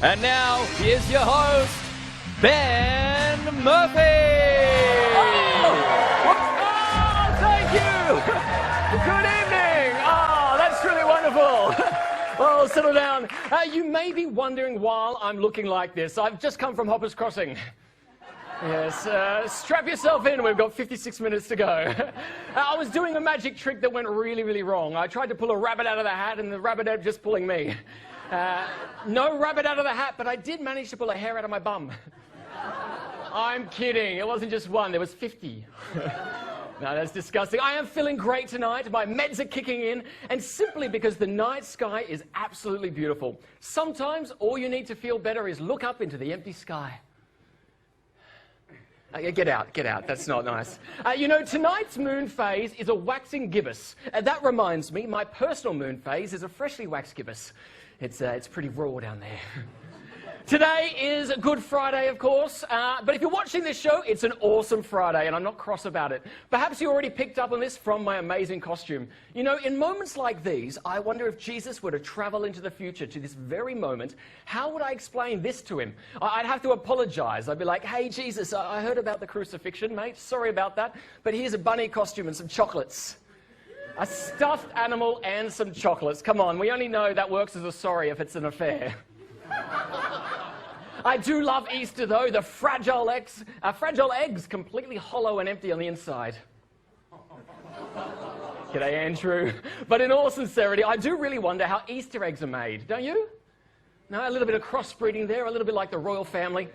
And now, here's your host, Ben Murphy! Oh, thank you! Good evening! Oh, that's really wonderful. Well, settle down. You may be wondering why I'm looking like this. I've just come from Hoppers Crossing. Yes, strap yourself in. We've got 56 minutes to go. I was doing a magic trick that went really, really wrong. I tried to pull a rabbit out of the hat, and the rabbit ended up just pulling me. No rabbit out of the hat, but I did manage to pull a hair out of my bum. I'm kidding. It wasn't just one. There was 50. No, that's disgusting. I am feeling great tonight. My meds are kicking in, and simply because the night sky is absolutely beautiful. Sometimes all you need to feel better is look up into the empty sky. Get out. That's not nice. You know, tonight's moon phase is a waxing gibbous. That reminds me, my personal moon phase is a freshly waxed gibbous. It's pretty raw down there. Today is Good Friday, of course, but if you're watching this show, it's an awesome Friday, and I'm not cross about it. Perhaps you already picked up on this from my amazing costume. You know, in moments like these, I wonder if Jesus were to travel into the future to this very moment, how would I explain this to him? I'd have to apologize. I'd be like, hey, Jesus, I heard about the crucifixion, mate. Sorry about that, but here's a bunny costume and some chocolates. A stuffed animal and some chocolates. Come on, we only know that works as a sorry if it's an affair. I do love Easter, though. The fragile eggs, completely hollow and empty on the inside. G'day, Andrew. But in all sincerity, I do really wonder how Easter eggs are made, don't you? No, a little bit of crossbreeding there, a little bit like the royal family.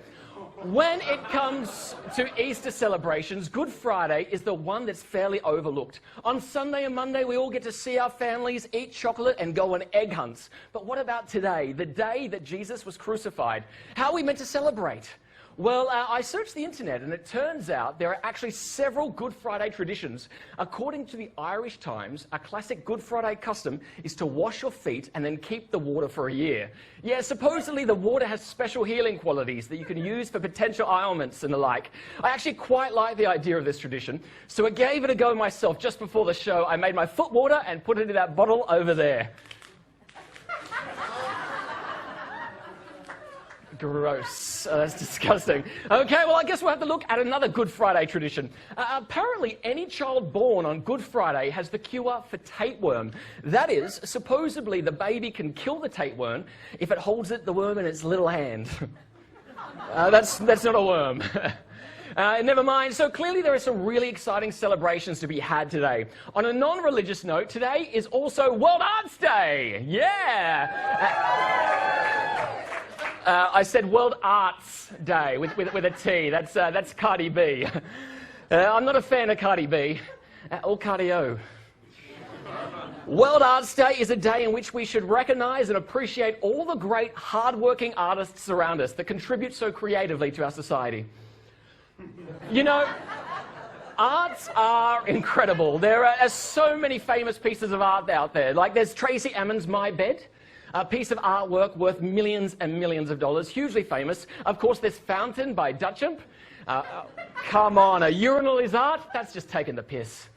When it comes to Easter celebrations, Good Friday is the one that's fairly overlooked. On Sunday and Monday, we all get to see our families, eat chocolate, and go on egg hunts. But what about today, the day that Jesus was crucified? How are we meant to celebrate? Well, I searched the internet, and it turns out there are actually several Good Friday traditions. According to the Irish Times, a classic Good Friday custom is to wash your feet and then keep the water for a year. Yeah, supposedly the water has special healing qualities that you can use for potential ailments and the like. I actually quite like the idea of this tradition, so I gave it a go myself just before the show. I made my foot water and put it in that bottle over there. Gross. That's disgusting. Okay, well, I guess we'll have to look at another Good Friday tradition. Apparently, any child born on Good Friday has the cure for tapeworm. That is, supposedly the baby can kill the tapeworm if it holds the worm in its little hand. That's not a worm. Never mind. So clearly there are some really exciting celebrations to be had today. On a non-religious note, today is also World Arts Day. Yeah. I said World Arts Day with a T. That's Cardi B. I'm not a fan of Cardi B or cardio. World Arts Day is a day in which we should recognize and appreciate all the great hard-working artists around us that contribute so creatively to our society. You know, arts are incredible. There are so many famous pieces of art out there. Like there's Tracy Emin's My Bed, a piece of artwork worth millions and millions of dollars, hugely famous. Of course, there's Fountain by Duchamp. Come on, a urinal is art? That's just taking the piss.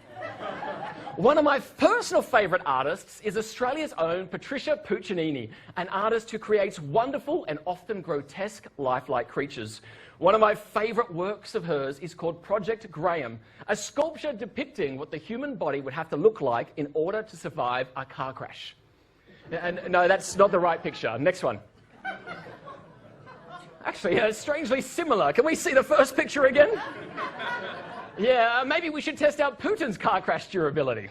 One of my personal favourite artists is Australia's own Patricia Puccinini, an artist who creates wonderful and often grotesque lifelike creatures. One of my favourite works of hers is called Project Graham, a sculpture depicting what the human body would have to look like in order to survive a car crash. And no, that's not the right picture. Next one. Actually, strangely similar. Can we see the first picture again? Yeah, maybe we should test out Putin's car crash durability.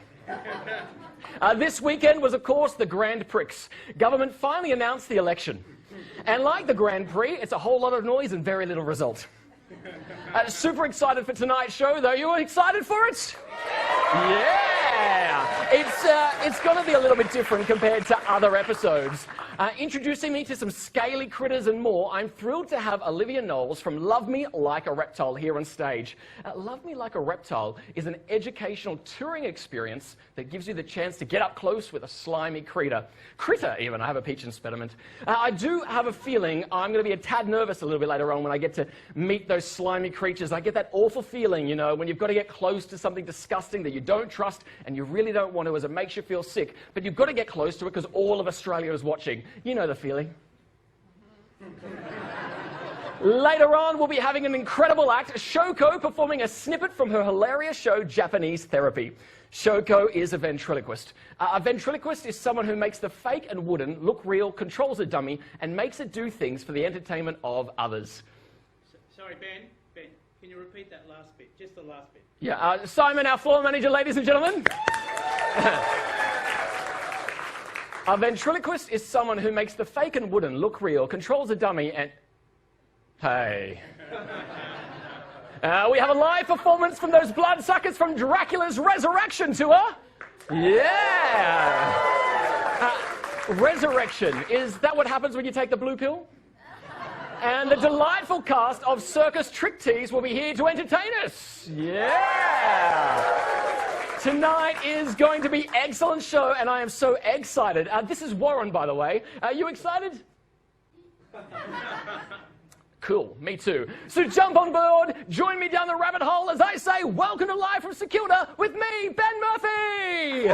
This weekend was, of course, the Grand Prix. Government finally announced the election. And like the Grand Prix, it's a whole lot of noise and very little result. Super excited for tonight's show, though. You excited for it? Yeah! It's going to be a little bit different compared to other episodes. Introducing me to some scaly critters and more, I'm thrilled to have Olivia Knowles from Love Me Like a Reptile here on stage. Love Me Like a Reptile is an educational touring experience that gives you the chance to get up close with a slimy critter. Even, I have a peach impediment. I do have a feeling I'm going to be a tad nervous a little bit later on when I get to meet those slimy creatures. I get that awful feeling, you know, when you've got to get close to something disgusting that you don't trust and you really don't want to, as it makes you feel sick, but you've got to get close to it because all of Australia is watching. You know the feeling. Later on, we'll be having an incredible act, Showko performing a snippet from her hilarious show, Japanese Therapy. Showko is a ventriloquist. A ventriloquist is someone who makes the fake and wooden look real, controls a dummy, and makes it do things for the entertainment of others. Sorry, Ben, can you repeat that last bit? Just the last bit. Yeah, Simon, our floor manager, ladies and gentlemen. A ventriloquist is someone who makes the fake and wooden look real, controls a dummy, and... Hey. We have a live performance from those bloodsuckers from Dracula's Resurrection Tour. Yeah. Resurrection, is that what happens when you take the blue pill? And the delightful cast of Circus Trick Tease will be here to entertain us. Yeah. Tonight is going to be an excellent show, and I am so excited. This is Warren, by the way. Are you excited? Cool, me too. So jump on board, join me down the rabbit hole as I say, welcome to Live from St Kilda with me, Ben Murphy!